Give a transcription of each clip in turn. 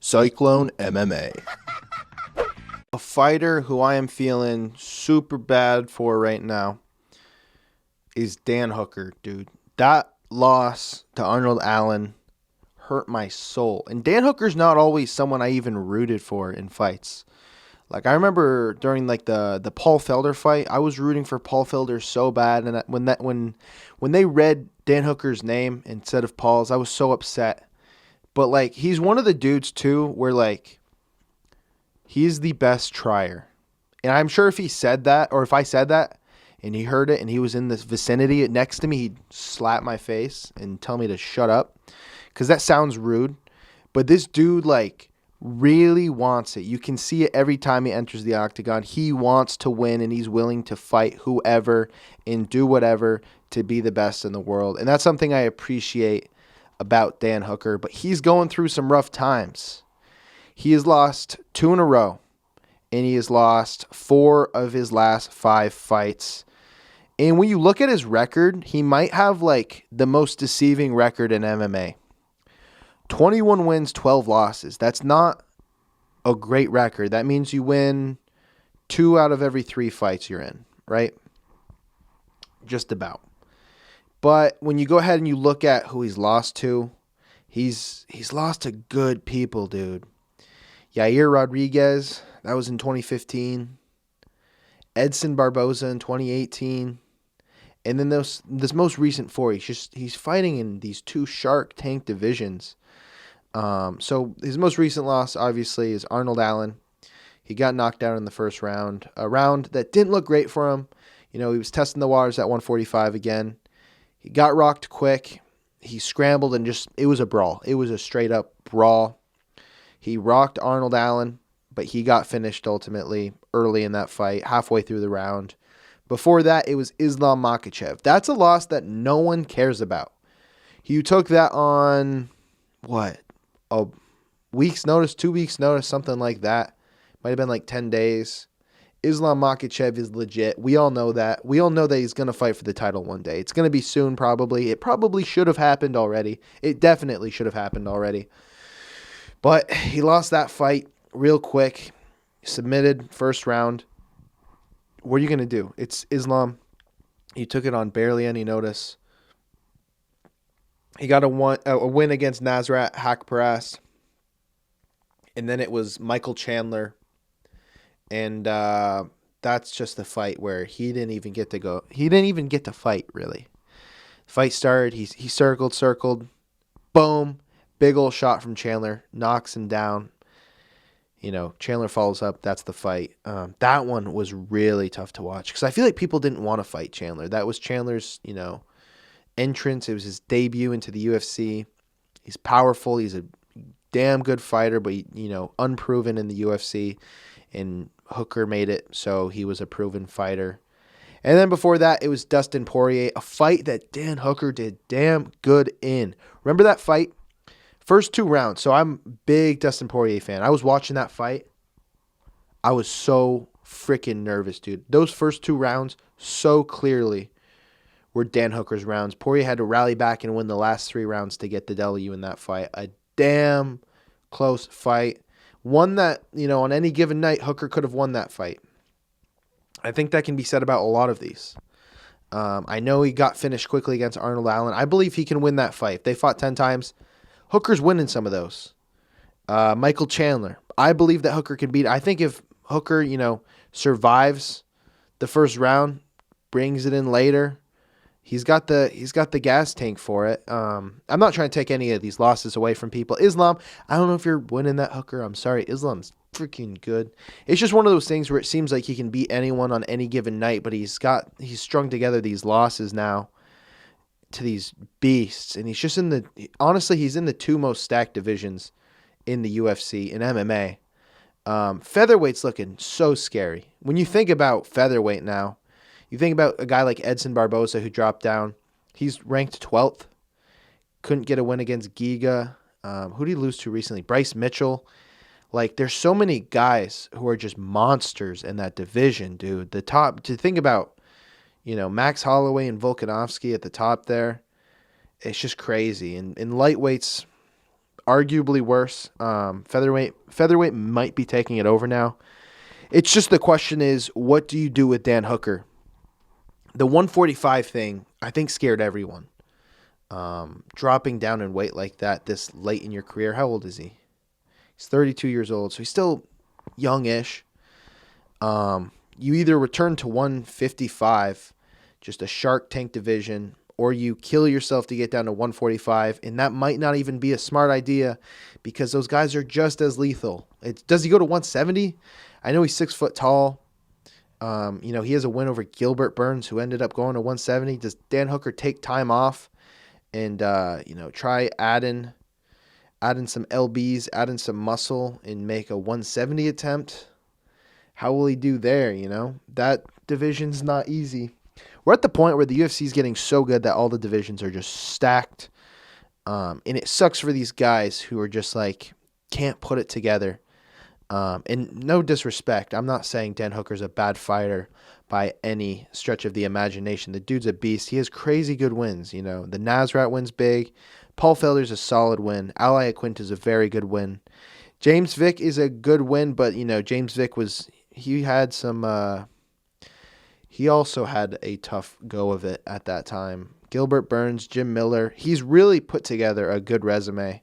Cyclone MMA. A fighter who I am feeling super bad for right now is Dan Hooker, dude. That loss to Arnold Allen hurt my soul. And Dan Hooker's not always someone I even rooted for in fights. Like, I remember during like the Paul Felder fight, I was rooting for Paul Felder so bad, and when they read Dan Hooker's name instead of Paul's, I was so upset. But like, he's one of the dudes too where like he's the best trier. And I'm sure if he said that, or if I said that and he heard it and he was in this vicinity next to me, he'd slap my face and tell me to shut up, because that sounds rude. But this dude like really wants it. You can see it every time he enters the octagon. He wants to win, and he's willing to fight whoever and do whatever to be the best in the world. And that's something I appreciate about Dan Hooker. But he's going through some rough times. He has lost 2 in a row, and he has lost 4 of his last 5 fights. And when you look at his record, he might have like the most deceiving record in MMA. 21 wins, 12 losses. That's not a great record. That means you win 2 out of every 3 fights you're in, right? Just about. But when you go ahead and you look at who he's lost to, he's lost to good people, dude. Yair Rodriguez, that was in 2015. Edson Barboza in 2018. And then this most recent 4, he's fighting in these 2 Shark Tank divisions. So his most recent loss, obviously, is Arnold Allen. He got knocked out in the first round, a round that didn't look great for him. You know, he was testing the waters at 145 again. He got rocked quick. He scrambled and it was a brawl. It was a straight up brawl. He rocked Arnold Allen, but he got finished ultimately early in that fight, halfway through the round. Before that, it was Islam Makhachev. That's a loss that no one cares about. You took that on, what, a week's notice, 2 weeks notice, something like that. Might have been like 10 days. Islam Makhachev is legit. We all know that. We all know that he's going to fight for the title one day. It's going to be soon, probably. It probably should have happened already. It definitely should have happened already. But he lost that fight real quick. Submitted first round. What are you going to do? It's Islam. He took it on barely any notice. He got a win against Nasrat Haqparast. And then it was Michael Chandler. And that's just the fight where he didn't even get to go. He didn't even get to fight, really. Fight started. He circled. Boom. Big ol' shot from Chandler. Knocks him down. You know, Chandler follows up. That's the fight. That one was really tough to watch because I feel like people didn't want to fight Chandler. That was Chandler's, entrance. It was his debut into the UFC. He's powerful. He's a damn good fighter, but, unproven in the UFC. And Hooker made it, so he was a proven fighter. And then before that, it was Dustin Poirier, a fight that Dan Hooker did damn good in. Remember that fight? First 2 rounds. So I'm a big Dustin Poirier fan. I was watching that fight. I was so freaking nervous, dude. Those first 2 rounds so clearly were Dan Hooker's rounds. Poirier had to rally back and win the last 3 rounds to get the W in that fight. A damn close fight. One that, on any given night, Hooker could have won that fight. I think that can be said about a lot of these. I know he got finished quickly against Arnold Allen. I believe he can win that fight. If they fought 10 times, Hooker's winning some of those. Michael Chandler. I believe that Hooker can beat. I think if Hooker, survives the first round, brings it in later, he's got the gas tank for it. I'm not trying to take any of these losses away from people. Islam, I don't know if you're winning that, Hooker. I'm sorry. Islam's freaking good. It's just one of those things where it seems like he can beat anyone on any given night, but he's strung together these losses now to these beasts, and he's just he's in the 2 most stacked divisions in the UFC and MMA. Featherweight's looking so scary. When you think about featherweight now, you think about a guy like Edson Barboza who dropped down. He's ranked 12th. Couldn't get a win against Giga. Who did he lose to recently? Bryce Mitchell. Like, there's so many guys who are just monsters in that division, dude. The top, to think about, Max Holloway and Volkanovski at the top there. It's just crazy. And lightweights, arguably worse. Featherweight might be taking it over now. It's just the question is, what do you do with Dan Hooker? The 145 thing, I think, scared everyone. Dropping down in weight like that this late in your career. How old is he? He's 32 years old, so he's still youngish. You either return to 155, just a Shark Tank division, or you kill yourself to get down to 145, and that might not even be a smart idea because those guys are just as lethal. Does he go to 170? I know he's 6 foot tall. He has a win over Gilbert Burns, who ended up going to 170. Does Dan Hooker take time off and try adding some lbs, add in some muscle, and make a 170 attempt? How will he do there? That division's not easy. We're at the point where the UFC is getting so good that all the divisions are just stacked. And it sucks for these guys who are just can't put it together. And no disrespect, I'm not saying Dan Hooker's a bad fighter by any stretch of the imagination. The dude's a beast. He has crazy good wins. The Nasrat win's big. Paul Felder's a solid win. Ali Aquinta's a very good win. James Vick is a good win, but James Vick he also had a tough go of it at that time. Gilbert Burns, Jim Miller, he's really put together a good resume,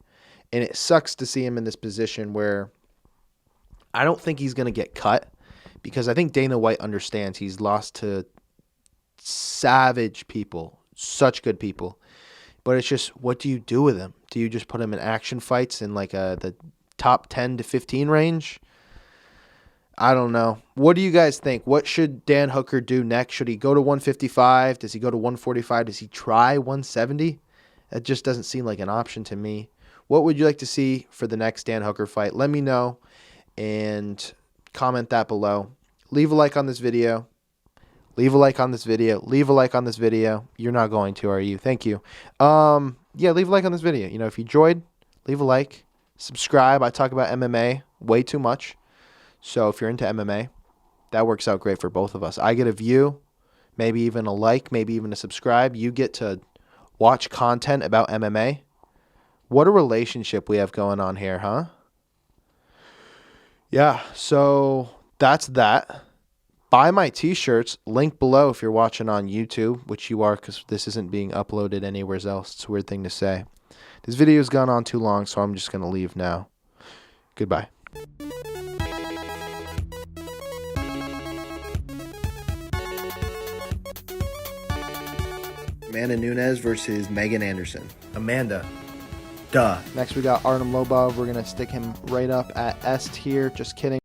and it sucks to see him in this position where I don't think he's going to get cut, because I think Dana White understands he's lost to savage people, such good people. But it's just, what do you do with him? Do you just put him in action fights in the top 10 to 15 range? I don't know. What do you guys think? What should Dan Hooker do next? Should he go to 155? Does he go to 145? Does he try 170? That just doesn't seem like an option to me. What would you like to see for the next Dan Hooker fight? Let me know and comment that below. Leave a like on this video. Leave a like on this video. Leave a like on this video. You're not going to, are you? Thank you. Leave a like on this video. If you enjoyed, leave a like. Subscribe. I talk about MMA way too much. So if you're into MMA, that works out great for both of us. I get a view, maybe even a like, maybe even a subscribe. You get to watch content about MMA. What a relationship we have going on here, huh? Yeah, so that's that. Buy my t-shirts, link below if you're watching on YouTube, which you are because this isn't being uploaded anywhere else. It's a weird thing to say. This video's gone on too long, so I'm just going to leave now. Goodbye. Amanda Nunes versus Megan Anderson. Amanda. Duh. Next we got Artem Lobov. We're going to stick him right up at S tier. Just kidding.